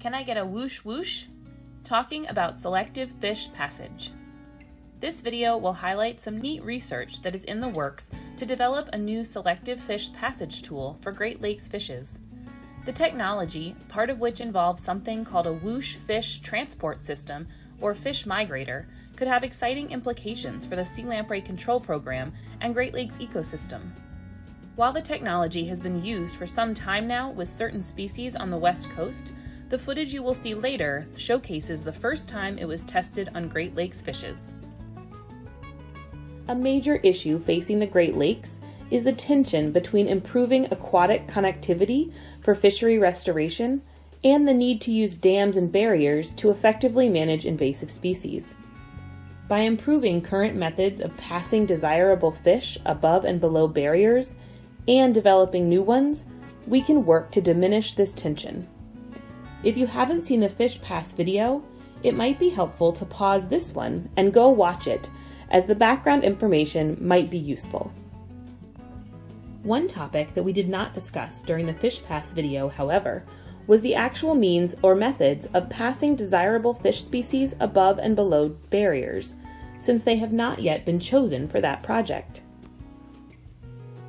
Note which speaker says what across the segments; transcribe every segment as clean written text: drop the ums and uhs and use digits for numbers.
Speaker 1: Can I get a whoosh whoosh? Talking about selective fish passage. This video will highlight some neat research that is in the works to develop a new selective fish passage tool for Great Lakes fishes. The technology, part of which involves something called a whoosh fish transport system or fish migrator, could have exciting implications for the sea lamprey control program and Great Lakes ecosystem. While the technology has been used for some time now with certain species on the West Coast, the footage you will see later showcases the first time it was tested on Great Lakes fishes. A major issue facing the Great Lakes is the tension between improving aquatic connectivity for fishery restoration and the need to use dams and barriers to effectively manage invasive species. By improving current methods of passing desirable fish above and below barriers and developing new ones, we can work to diminish this tension. If you haven't seen the Fish Pass video, it might be helpful to pause this one and go watch it, as the background information might be useful. One topic that we did not discuss during the Fish Pass video, however, was the actual means or methods of passing desirable fish species above and below barriers, since they have not yet been chosen for that project.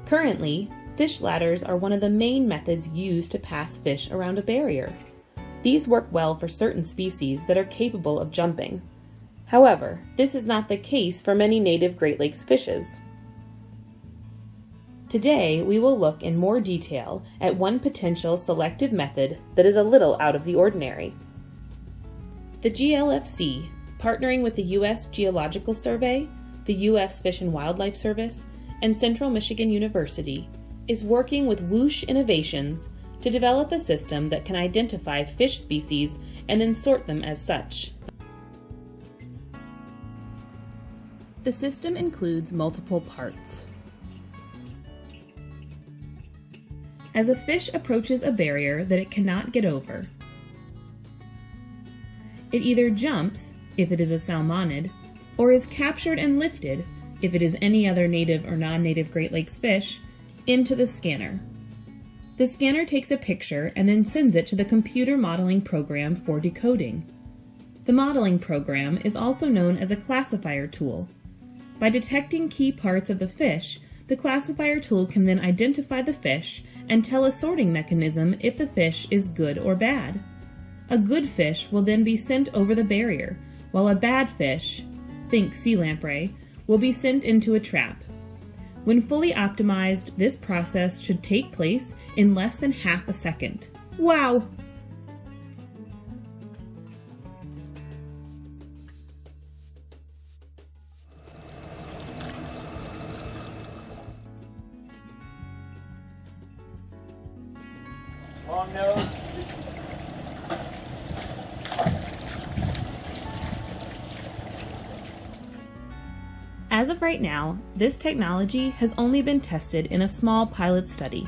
Speaker 1: Currently, fish ladders are one of the main methods used to pass fish around a barrier. These work well for certain species that are capable of jumping. However, this is not the case for many native Great Lakes fishes. Today, we will look in more detail at one potential selective method that is a little out of the ordinary. The GLFC, partnering with the U.S. Geological Survey, the U.S. Fish and Wildlife Service, and Central Michigan University, is working with Whooshh Innovations to develop a system that can identify fish species and then sort them as such. The system includes multiple parts. As a fish approaches a barrier that it cannot get over, it either jumps, if it is a salmonid, or is captured and lifted, if it is any other native or non-native Great Lakes fish, into the scanner. The scanner takes a picture and then sends it to the computer modeling program for decoding. The modeling program is also known as a classifier tool. By detecting key parts of the fish, the classifier tool can then identify the fish and tell a sorting mechanism if the fish is good or bad. A good fish will then be sent over the barrier, while a bad fish, think sea lamprey, will be sent into a trap. When fully optimized, this process should take place in less than half a second. Wow!
Speaker 2: Long nose.
Speaker 1: As of right now, this technology has only been tested in a small pilot study,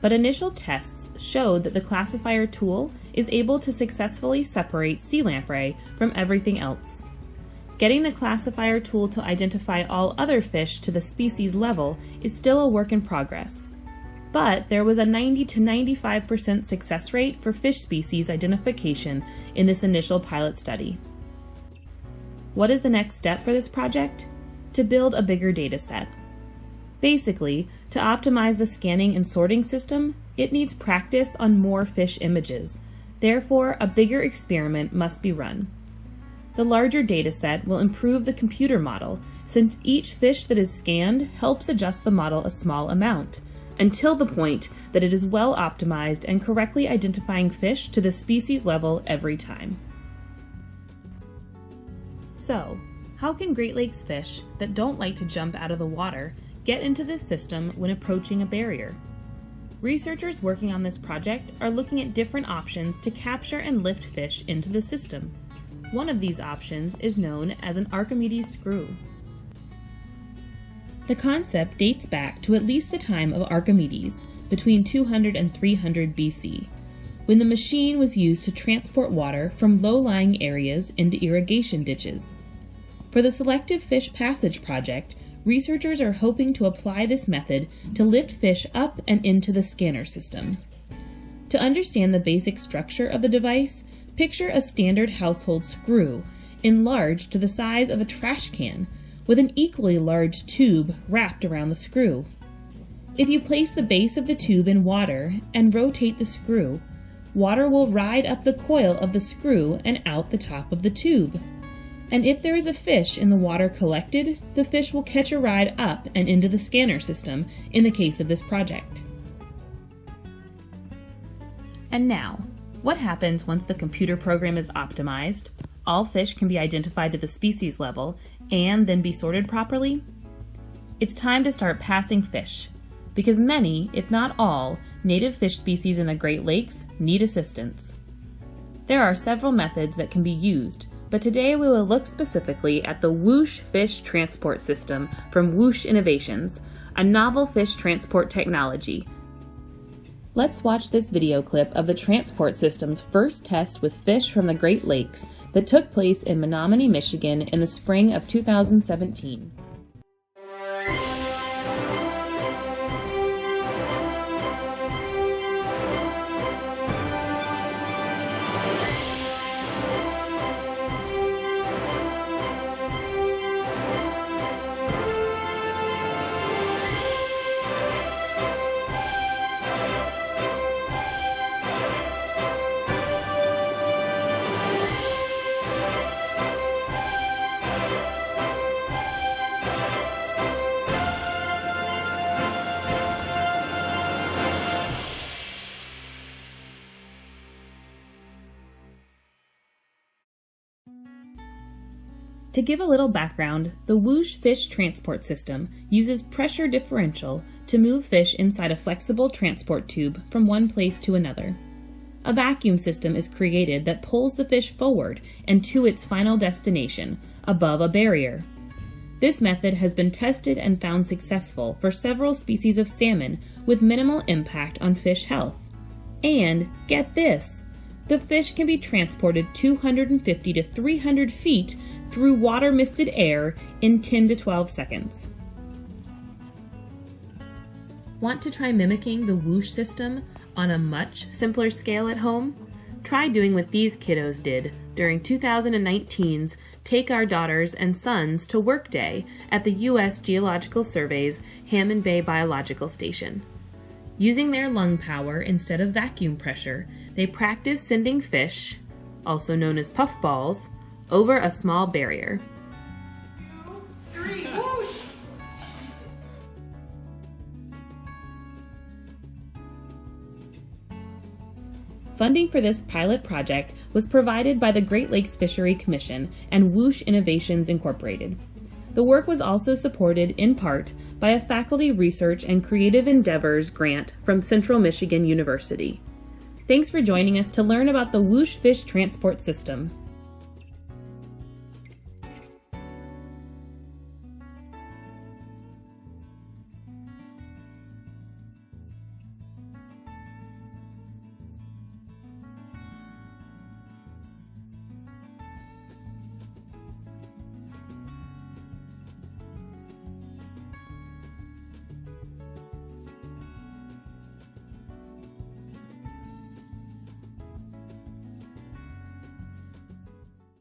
Speaker 1: but initial tests showed that the classifier tool is able to successfully separate sea lamprey from everything else. Getting the classifier tool to identify all other fish to the species level is still a work in progress, but there was a 90 to 95% success rate for fish species identification in this initial pilot study. What is the next step for this project? To build a bigger data set. Basically, to optimize the scanning and sorting system, it needs practice on more fish images. Therefore, a bigger experiment must be run. The larger data set will improve the computer model, since each fish that is scanned helps adjust the model a small amount, until the point that it is well optimized and correctly identifying fish to the species level every time. So, how can Great Lakes fish that don't like to jump out of the water get into this system when approaching a barrier? Researchers working on this project are looking at different options to capture and lift fish into the system. One of these options is known as an Archimedes screw. The concept dates back to at least the time of Archimedes, between 200 and 300 BC, when the machine was used to transport water from low-lying areas into irrigation ditches. For the Selective Fish Passage project, researchers are hoping to apply this method to lift fish up and into the scanner system. To understand the basic structure of the device, picture a standard household screw, enlarged to the size of a trash can, with an equally large tube wrapped around the screw. If you place the base of the tube in water and rotate the screw, water will ride up the coil of the screw and out the top of the tube. And if there is a fish in the water collected, the fish will catch a ride up and into the scanner system in the case of this project. And now, what happens once the computer program is optimized, all fish can be identified to the species level, and then be sorted properly? It's time to start passing fish, because many, if not all, native fish species in the Great Lakes need assistance. There are several methods that can be used, but today we will look specifically at the Whooshh Fish Transport System from Whooshh Innovations, a novel fish transport technology. Let's watch this video clip of the transport system's first test with fish from the Great Lakes that took place in Menominee, Michigan in the spring of 2017. To give a little background, the Whooshh Fish Transport System uses pressure differential to move fish inside a flexible transport tube from one place to another. A vacuum system is created that pulls the fish forward and to its final destination, above a barrier. This method has been tested and found successful for several species of salmon with minimal impact on fish health. And, get this, the fish can be transported 250 to 300 feet through water-misted air in 10 to 12 seconds. Want to try mimicking the Whooshh system on a much simpler scale at home? Try doing what these kiddos did during 2019's Take Our Daughters and Sons to Work Day at the U.S. Geological Survey's Hammond Bay Biological Station. Using their lung power instead of vacuum pressure, they practiced sending fish, also known as puffballs, over a small barrier.
Speaker 2: 2, 3, whoosh!
Speaker 1: Funding for this pilot project was provided by the Great Lakes Fishery Commission and Whooshh Innovations Incorporated. The work was also supported in part by a Faculty Research and Creative Endeavors grant from Central Michigan University. Thanks for joining us to learn about the Whooshh Fish Transport System.